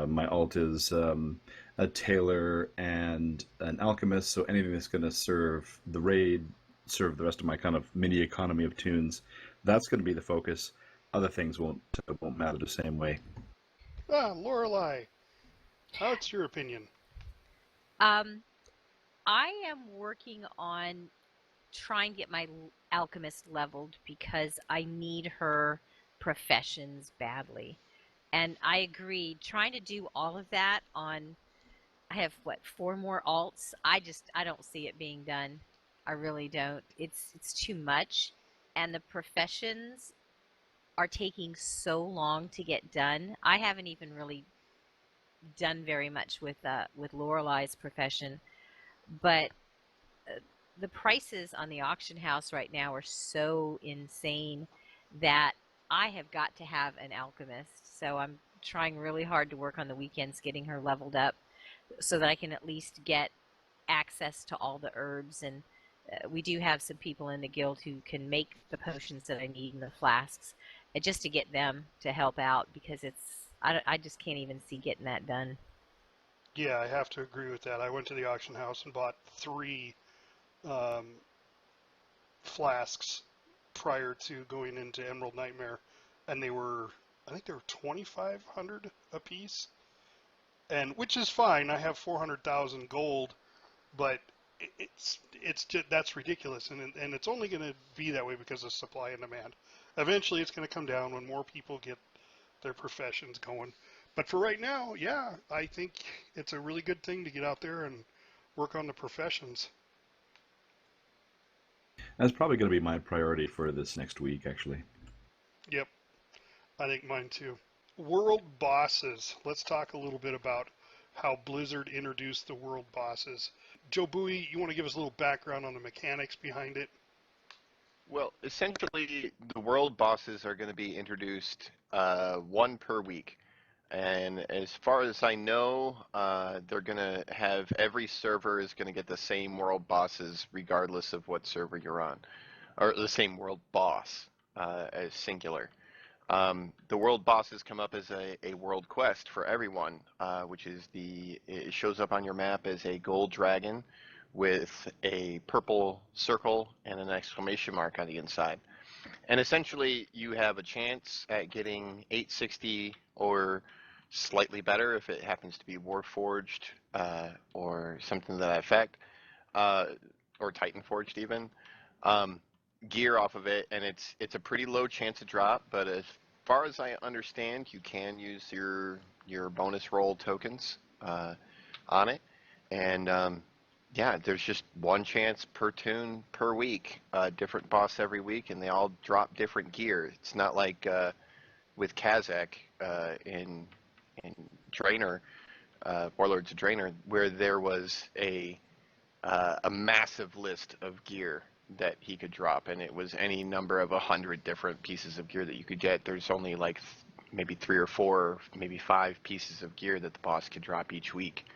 my alt is a tailor and an alchemist. So anything that's going to serve the raid, serve the rest of my kind of mini economy of tunes, that's going to be the focus. Other things won't matter the same way. Lorelei, how's your opinion? Um, I am working on trying to get my alchemist leveled because I need her professions badly. And I agree, trying to do all of that on, I have what, 4 more alts? I don't see it being done. I really don't. It's too much. And the professions are taking so long to get done. I haven't even really done very much with Lorelei's profession, but uh, the prices on the auction house right now are so insane that I have got to have an alchemist. So I'm trying really hard to work on the weekends getting her leveled up so that I can at least get access to all the herbs. And we do have some people in the guild who can make the potions that I need in the flasks, just to get them to help out because I just can't even see getting that done. Yeah, I have to agree with that. I went to the auction house and bought 3 um, flasks prior to going into Emerald Nightmare, and I think they were 2,500 a piece, and which is fine. I have 400,000 gold, but it's just, that's ridiculous, and it's only going to be that way because of supply and demand. Eventually, it's going to come down when more people get their professions going. But for right now, yeah, I think it's a really good thing to get out there and work on the professions. That's probably going to be my priority for this next week, actually. Yep, I think mine too. World bosses. Let's talk a little bit about how Blizzard introduced the world bosses. Joe Bowie, you want to give us a little background on the mechanics behind it? well, essentially, the world bosses are going to be introduced 1 per week. And as far as I know, they're going to have every server is going to get the same world bosses regardless of what server you're on, or the same world boss as singular. The world bosses come up as a world quest for everyone, which is it shows up on your map as a gold dragon with a purple circle and an exclamation mark on the inside. And essentially, you have a chance at getting 860 or slightly better if it happens to be Warforged or something to that effect, uh, or Titan Forged even. Um, Gear off of it, and it's a pretty low chance to drop. But as far as I understand, you can use your bonus roll tokens on it, and yeah, there's just one chance per tune per week, different boss every week, and they all drop different gear. It's not like with Kazakh in Draenor, Warlords of Draenor, where there was a massive list of gear that he could drop, and it was any number of 100 different pieces of gear that you could get. There's only like maybe 3 or 4, maybe 5 pieces of gear that the boss could drop each week,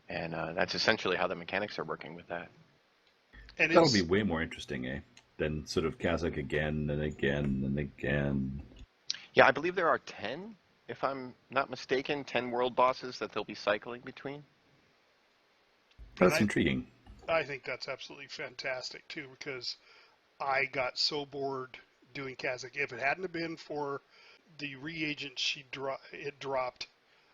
and that's essentially how the mechanics are working with that. And That'll be it's way more interesting, eh? Than sort of Kazakh again and again and again. Yeah, I believe there are 10, if I'm not mistaken, 10 world bosses that they'll be cycling between. and That's intriguing. I think that's absolutely fantastic too because I got so bored doing Kazakh. If it hadn't have been for the reagent it dropped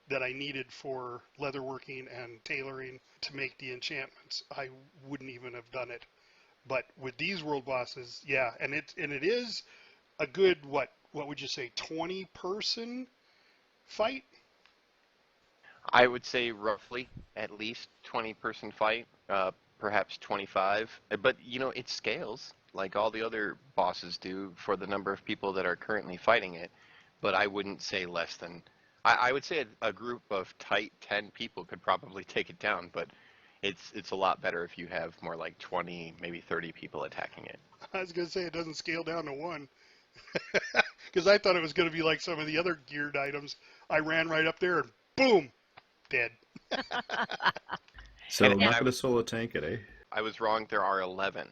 that I needed for leatherworking and tailoring to make the enchantments, I wouldn't even have done it. But with these world bosses, yeah, and it is a good what would you say 20-person fight? I would say roughly at least 20-person fight, perhaps 25. But it scales. like all the other bosses do for the number of people that are currently fighting it, but I wouldn't say less than. I would say a group of tight 10 people could probably take it down, but it's a lot better if you have more like 20, maybe 30 people attacking it. I was going to say it doesn't scale down to 1. Because I thought it was going to be like some of the other geared items. I ran right up there and boom, dead. So And not going to solo tank it, eh? I was wrong. There are 11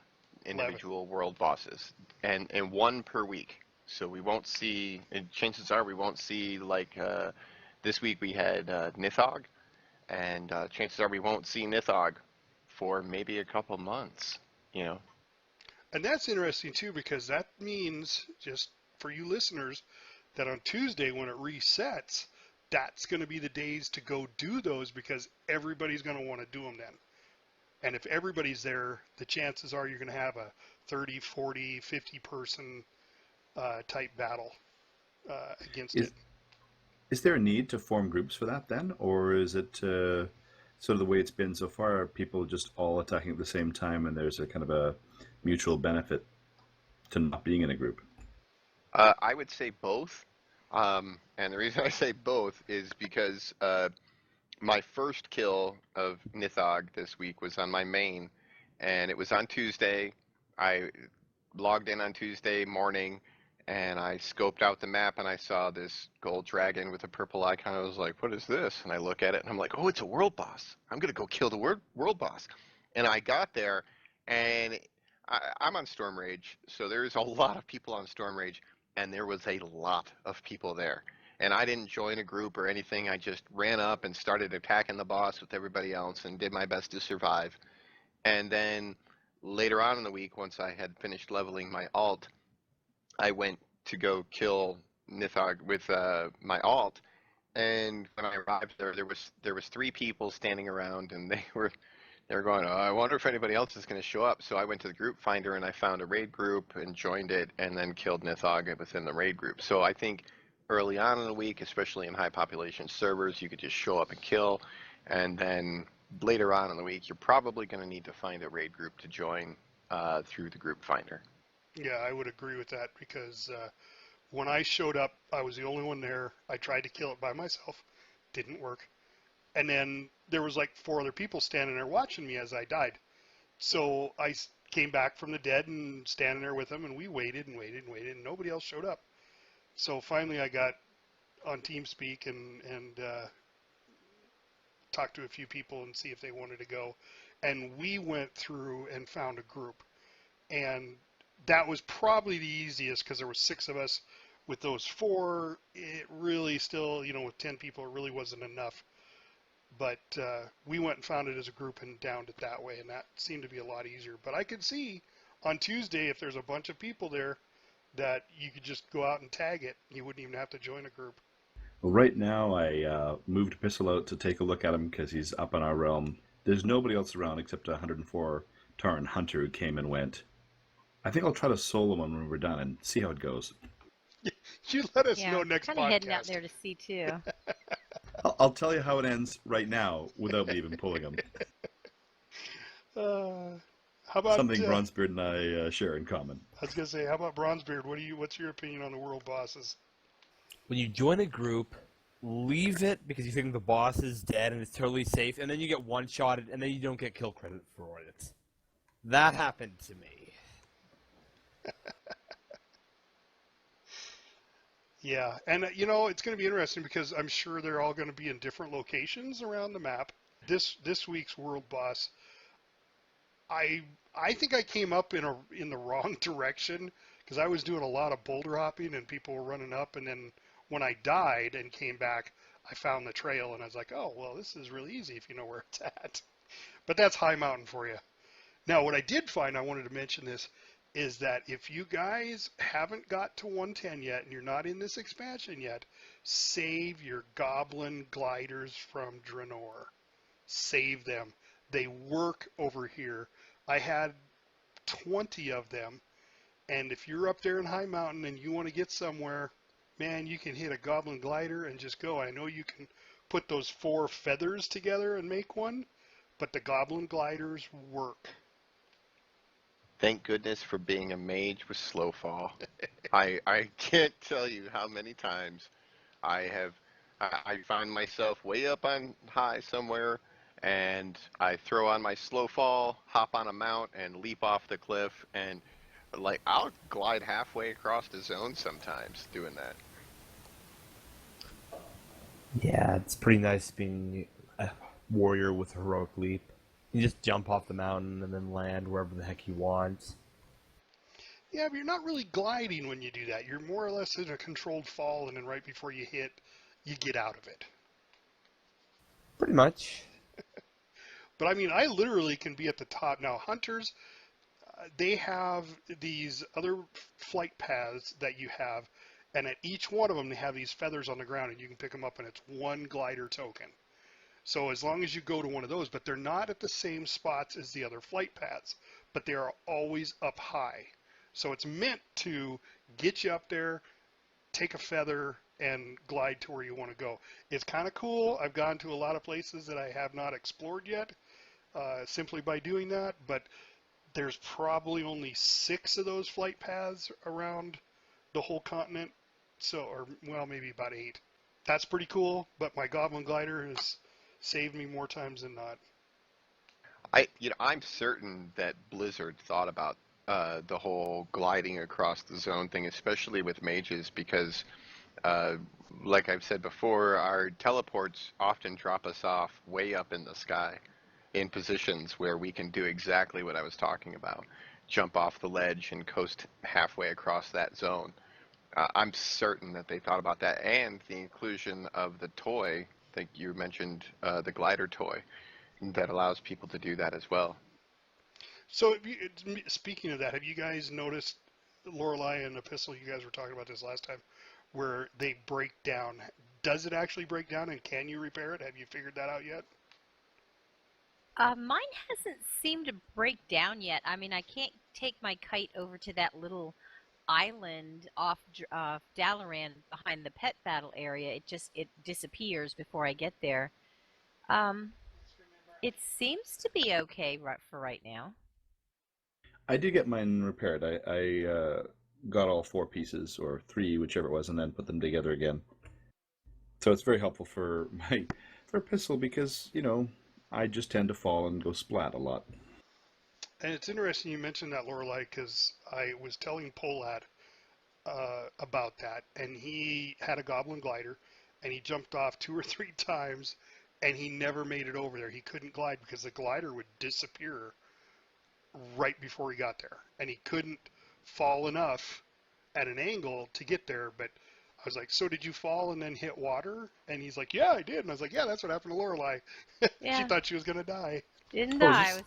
individual world bosses, and one per week. So we won't see. And chances are we won't see like this week we had Nithog, and chances are we won't see Nithog for maybe a couple months. You know. And that's interesting too, because that means, just for you listeners, that on Tuesday when it resets, that's going to be the days to go do those, because everybody's going to want to do them then. And if everybody's there, the chances are you're going to have a 30, 40, 50 person type battle against it. Is there a need to form groups for that then? Or is it sort of the way it's been so far, people just all attacking at the same time and there's a kind of a mutual benefit to not being in a group? I would say both. And the reason I say both is because my first kill of Nithog this week was on my main, and it was on Tuesday. I logged in on Tuesday morning, and I scoped out the map, and I saw this gold dragon with a purple icon. I was like, what is this? And I look at it, and I'm like, oh, it's a world boss. I'm going to go kill the world boss. And I got there, and I'm on Storm Rage, so there's a lot of people on Storm Rage, and there was a lot of people there. And I didn't join a group or anything. I just ran up and started attacking the boss with everybody else and did my best to survive. And then later on in the week, once I had finished leveling my alt, I went to go kill Nithog with my alt. And when I arrived there, there was 3 people standing around, and they were going, oh, I wonder if anybody else is going to show up. So I went to the group finder and I found a raid group and joined it, and then killed Nithog within the raid group. So I think early on in the week, especially in high population servers, you could just show up and kill. And then later on in the week, you're probably going to need to find a raid group to join through the group finder. Yeah, I would agree with that, because when I showed up, I was the only one there. I tried to kill it by myself. Didn't work. And then there was like 4 other people standing there watching me as I died. So I came back from the dead and standing there with them, and we waited and waited and waited, and nobody else showed up. So finally I got on TeamSpeak and talked to a few people and see if they wanted to go. And we went through and found a group. And that was probably the easiest, because there were 6 of us. With those 4, it really still, with 10 people, it really wasn't enough. But we went and found it as a group and downed it that way, and that seemed to be a lot easier. But I could see on Tuesday, if there's a bunch of people there, that you could just go out and tag it. You wouldn't even have to join a group. Well, right now I moved Pistol out to take a look at him because he's up in our realm. There's nobody else around except 104 Taran Hunter who came and went. I think I'll try to solo him when we're done and see how it goes. You let us know next podcast. Kind of heading out there to see too. I'll tell you how it ends right now without me even pulling him. How about something Bronzebeard and I share in common? I was gonna say, how about Bronzebeard? What's your opinion on the world bosses? When you join a group, leave it because you think the boss is dead and it's totally safe, and then you get one-shotted, and then you don't get kill credit for it. That happened to me. Yeah, and it's going to be interesting, because I'm sure they're all going to be in different locations around the map. This week's world boss, I think I came up in the wrong direction, because I was doing a lot of boulder hopping and people were running up, and then when I died and came back, I found the trail and I was like, oh, well, this is really easy if you know where it's at. But that's high mountain for you. Now, what I did find, I wanted to mention this, is that if you guys haven't got to 110 yet and you're not in this expansion yet, save your goblin gliders from Draenor. Save them. They work over here. I had 20 of them, and if you're up there in High Mountain and you want to get somewhere, man, you can hit a goblin glider and just go. I know you can put those 4 feathers together and make one, but the goblin gliders work. Thank goodness for being a mage with slow fall. I can't tell you how many times I have I find myself way up on high somewhere and I throw on my slow fall, hop on a mount and leap off the cliff and like I'll glide halfway across the zone sometimes doing that. Yeah, it's pretty nice being a warrior with a heroic leap. You just jump off the mountain and then land wherever the heck you want. Yeah, but you're not really gliding when you do that. You're more or less in a controlled fall, and then right before you hit, you get out of it. Pretty much. But I mean, I literally can be at the top. Now, hunters, they have these other flight paths that you have, and at each one of them, they have these feathers on the ground, and you can pick them up, and it's one glider token. So as long as you go to one of those, but they're not at the same spots as the other flight paths, but they are always up high. So it's meant to get you up there, take a feather, and glide to where you want to go. It's kind of cool. I've gone to a lot of places that I have not explored yet simply by doing that, but there's probably only 6 of those flight paths around the whole continent. So, or well, maybe about 8. That's pretty cool, but my Goblin Glider has saved me more times than not. I'm certain that Blizzard thought about the whole gliding across the zone thing, especially with mages, because uh, like I've said before, our teleports often drop us off way up in the sky in positions where we can do exactly what I was talking about. Jump off the ledge and coast halfway across that zone. I'm certain that they thought about that and the inclusion of the toy. I think you mentioned the glider toy that allows people to do that as well. So, speaking of that, have you guys noticed Lorelei and Epistle? You guys were talking about this last time, where they break down. Does it actually break down, and can you repair it? Have you figured that out yet? Mine hasn't seemed to break down yet. I mean, I can't take my kite over to that little island off Dalaran behind the pet battle area. It disappears before I get there. Um, it seems to be okay for right now. I did get mine repaired. I got all 4 pieces, or 3, whichever it was, and then put them together again. So it's very helpful for my for pistol because I just tend to fall and go splat a lot. And it's interesting you mentioned that, Lorelei, because I was telling Polad about that, and he had a Goblin Glider, and he jumped off 2 or 3 times, and he never made it over there. He couldn't glide because the glider would disappear right before he got there, and he couldn't fall enough at an angle to get there. But I was like, "So did you fall and then hit water?" And he's like, "Yeah, I did." And I was like, "Yeah, that's what happened to Lorelei. She Yeah, thought she was gonna die." didn't Oh, is die. this?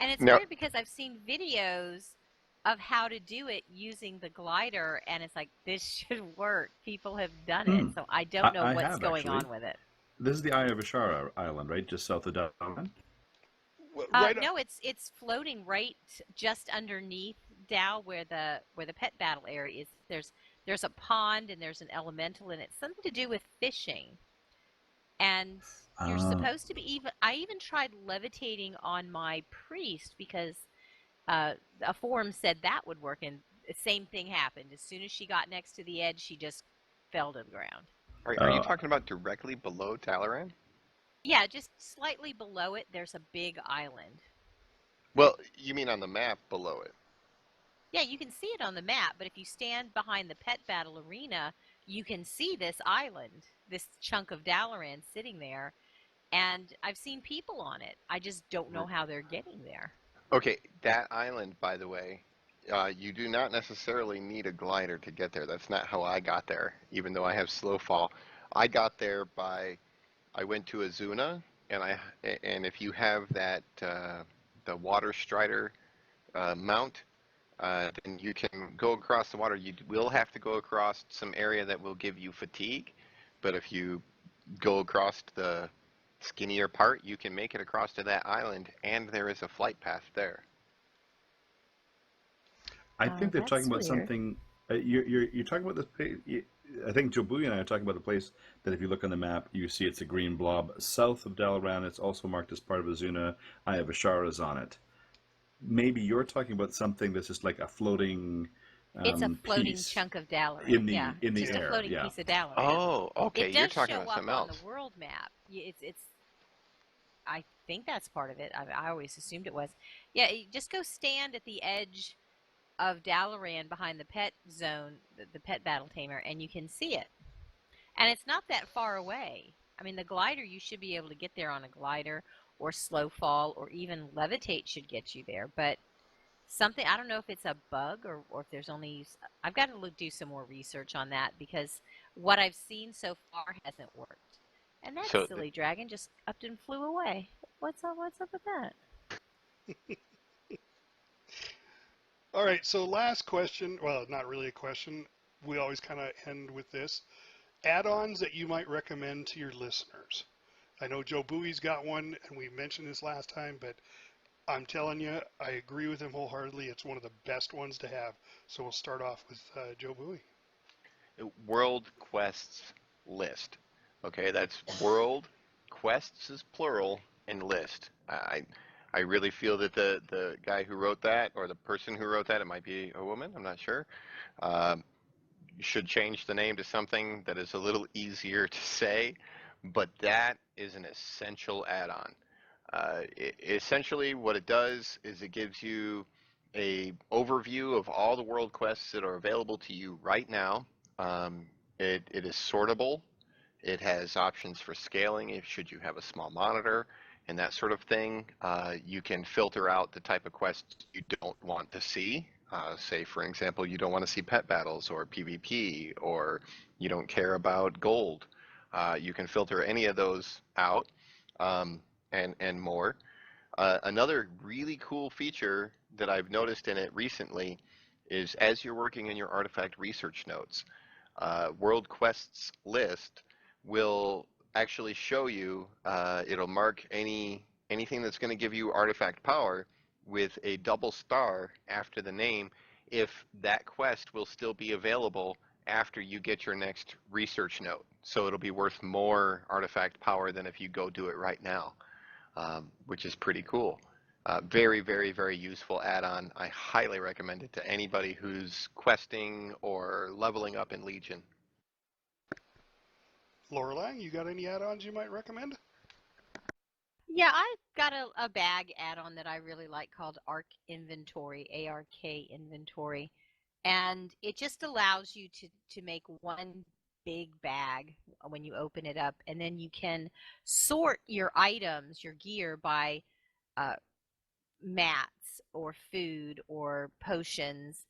And it's Now, weird because I've seen videos of how to do it using the glider, and it's like this should work. People have done it, Hmm. so I don't know I what's have going actually. on with it. This is the Eye of Ashara Island, right, just south of Dublin. Right. No, it's floating right just underneath Dow where the pet battle area is. There's a pond and there's an elemental and it's something to do with fishing. And you're Uh, supposed to be even. I even tried levitating on my priest because a forum said that would work, and the same thing happened. As soon as she got next to the edge, she just fell to the ground. are you uh, talking about directly below Talaran? Yeah, just slightly below it, there's a big island. Well, you mean on the map below it? Yeah, you can see it on the map, but if you stand behind the pet battle arena, you can see this island, this chunk of Dalaran sitting there, and I've seen people on it. I just don't know how they're getting there. Okay, that island, by the way, you do not necessarily need a glider to get there. That's not how I got there, even though I have slow fall. I got there I went to Azuna, and if you have that, the water strider mount, then you can go across the water. You will have to go across some area that will give you fatigue, but if you go across the skinnier part, you can make it across to that island, and there is a flight path there. I Oh, think they're talking that's about weird. something. You're talking about this place. I think Jobu and I are talking about the place that if you look on the map, you see it's a green blob south of Dalaran. It's also marked as part of Azuna. Eye of Ashara is on it. maybe you're talking about something that's just like a floating It's a floating piece chunk of Dalaran. in Yeah, the just a air. floating Yeah. piece of Dalaran. Oh, okay. It You're does talking show about up something on the else. world map. It's. I think that's part of it. I always assumed it was. Yeah, you just go stand at the edge of Dalaran behind the pet zone, the pet battle tamer, and you can see it. And it's not that far away. I mean, the glider, you should be able to get there on a glider, or slow fall, or even levitate should get you there. But something, I don't know if it's a bug or if there's only, I've got to do some more research on that, because what I've seen so far hasn't worked. And that So silly dragon just upped and flew away. What's up with that? All right, so last question. Well, not really a question. We always kind of end with this. Add-ons that you might recommend to your listeners. I know Joe Bowie's got one, and we mentioned this last time, but I'm telling you, I agree with him wholeheartedly. It's one of the best ones to have. So we'll start off with Joe Bowie. World Quests list. Okay, that's world quests is plural and list. I really feel that the guy who wrote that, or the person who wrote that, it might be a woman, I'm not sure, um, should change the name to something that is a little easier to say, but that is an essential add-on. Essentially, what it does is it gives you a overview of all the world quests that are available to you right now. Um, it is sortable. It has options for scaling if should you have a small monitor and that sort of thing. You can filter out the type of quests you don't want to see. Say, for example, you don't want to see pet battles or PvP, or you don't care about gold. You can filter any of those out, and more. Another really cool feature that I've noticed in it recently is as you're working in your artifact research notes, World Quests list will actually show you, it'll mark anything that's going to give you artifact power with a double star after the name if that quest will still be available after you get your next research note. So it'll be worth more artifact power than if you go do it right now, which is pretty cool. Very, very, very useful add-on. I highly recommend it to anybody who's questing or leveling up in Legion. Lorelai, you got any add-ons you might recommend? Yeah, I've got a bag add-on that I really like called Arc Inventory, ARK Inventory. And it just allows you to make one big bag when you open it up. And then you can sort your items, your gear, by uh, mats or food or potions.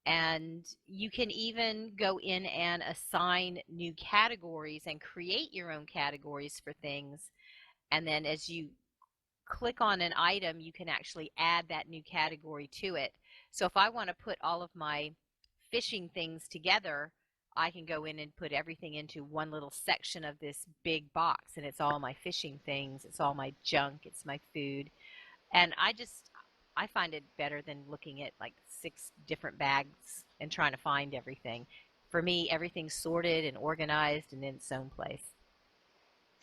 And you can even go in and assign new categories and create your own categories for things. And then as you click on an item, you can actually add that new category to it. So if I want to put all of my fishing things together, I can go in and put everything into one little section of this big box, and it's all my fishing things, it's all my junk, it's my food. And I find it better than looking at like 6 different bags and trying to find everything. For me, everything's sorted and organized and in its own place.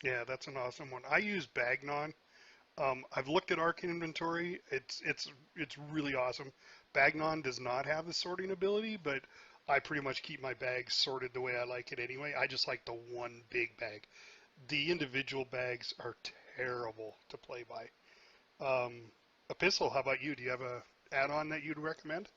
Yeah, that's an awesome one. I use Bagnon. I've looked at Arc Inventory. It's really awesome. Bagnon does not have the sorting ability, but I pretty much keep my bags sorted the way I like it anyway. I just like the one big bag. The individual bags are terrible to play by. Epistle, how about you? Do you have a add-on that you'd recommend?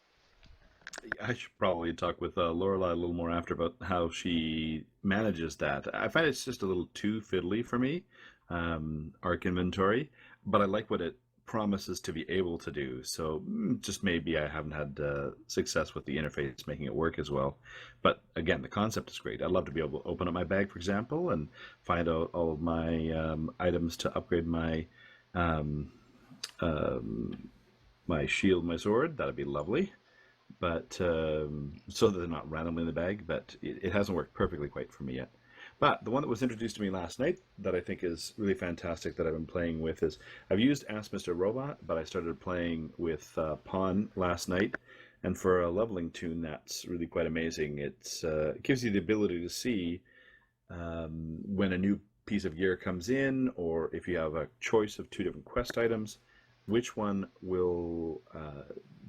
I should probably talk with Lorelai a little more after about how she manages that. I find it's just a little too fiddly for me, Arc Inventory, but I like what it promises to be able to do. So just maybe I haven't had success with the interface making it work as well. But again, the concept is great. I'd love to be able to open up my bag, for example, and find out all of my items to upgrade um, my shield, my sword. That'd be lovely. But so that they're not randomly in the bag, but it hasn't worked perfectly quite for me yet. But the one that was introduced to me last night that I think is really fantastic that I've been playing with is I've used Ask Mr. Robot, but I started playing with Pawn last night, and for a leveling tune, that's really quite amazing. It gives you the ability to see when a new piece of gear comes in, or if you have a choice of 2 different quest items, which one will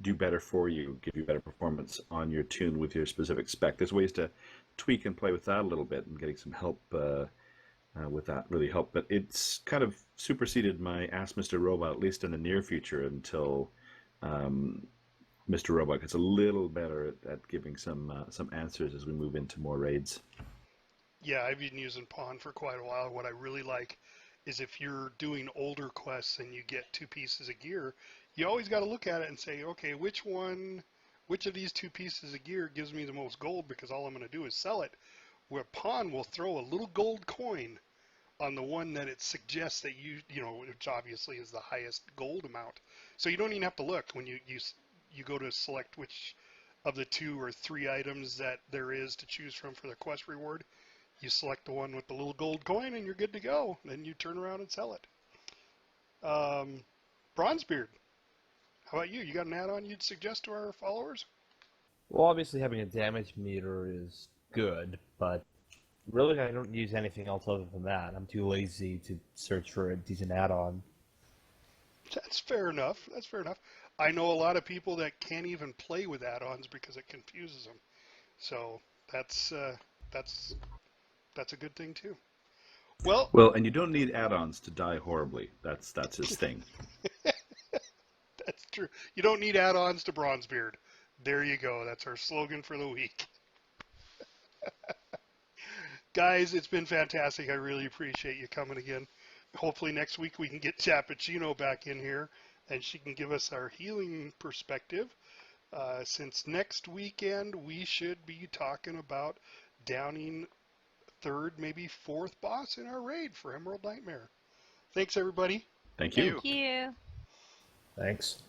do better for you, give you better performance on your tune with your specific spec. There's ways to tweak and play with that a little bit, and getting some help with that really helped. But it's kind of superseded my Ask Mr. Robot, at least in the near future, until Mr. Robot gets a little better at giving some answers as we move into more raids. Yeah, I've been using Pawn for quite a while. What I really like is if you're doing older quests and you get 2 pieces of gear, you always got to look at it and say, okay, which of these 2 pieces of gear gives me the most gold, because all I'm going to do is sell it. Where Pawn will throw a little gold coin on the one that it suggests that which obviously is the highest gold amount. So you don't even have to look when you go to select which of the 2 or 3 items that there is to choose from for the quest reward. You select the one with the little gold coin and you're good to go. Then you turn around and sell it. Bronzebeard, how about you? You got an add-on you'd suggest to our followers? Well, obviously having a damage meter is good, but really I don't use anything else other than that. I'm too lazy to search for a decent add-on. That's fair enough. That's fair enough. I know a lot of people that can't even play with add-ons because it confuses them. So that's a good thing too. Well, and you don't need add-ons to die horribly. That's his thing. that's true. You don't need add-ons to Bronzebeard. There you go. That's our slogan for the week. Guys, it's been fantastic. I really appreciate you coming again. Hopefully next week we can get Chappuccino back in here and she can give us our healing perspective. Since next weekend we should be talking about downing 3rd, maybe 4th boss in our raid for Emerald Nightmare. Thanks, everybody. Thank you. Thank you. Thanks.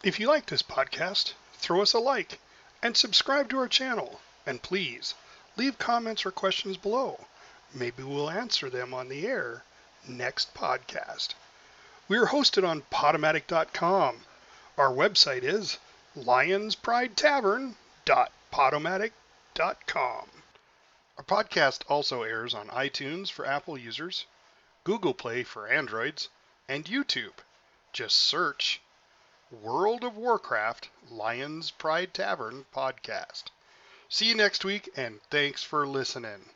If you like this podcast, throw us a like and subscribe to our channel. And please, leave comments or questions below. Maybe we'll answer them on the air next podcast. We are hosted on Podomatic.com. Our website is lionspridetavern.podomatic.com. Our podcast also airs on iTunes for Apple users, Google Play for Androids, and YouTube. Just search World of Warcraft Lions Pride Tavern Podcast. See you next week, and thanks for listening.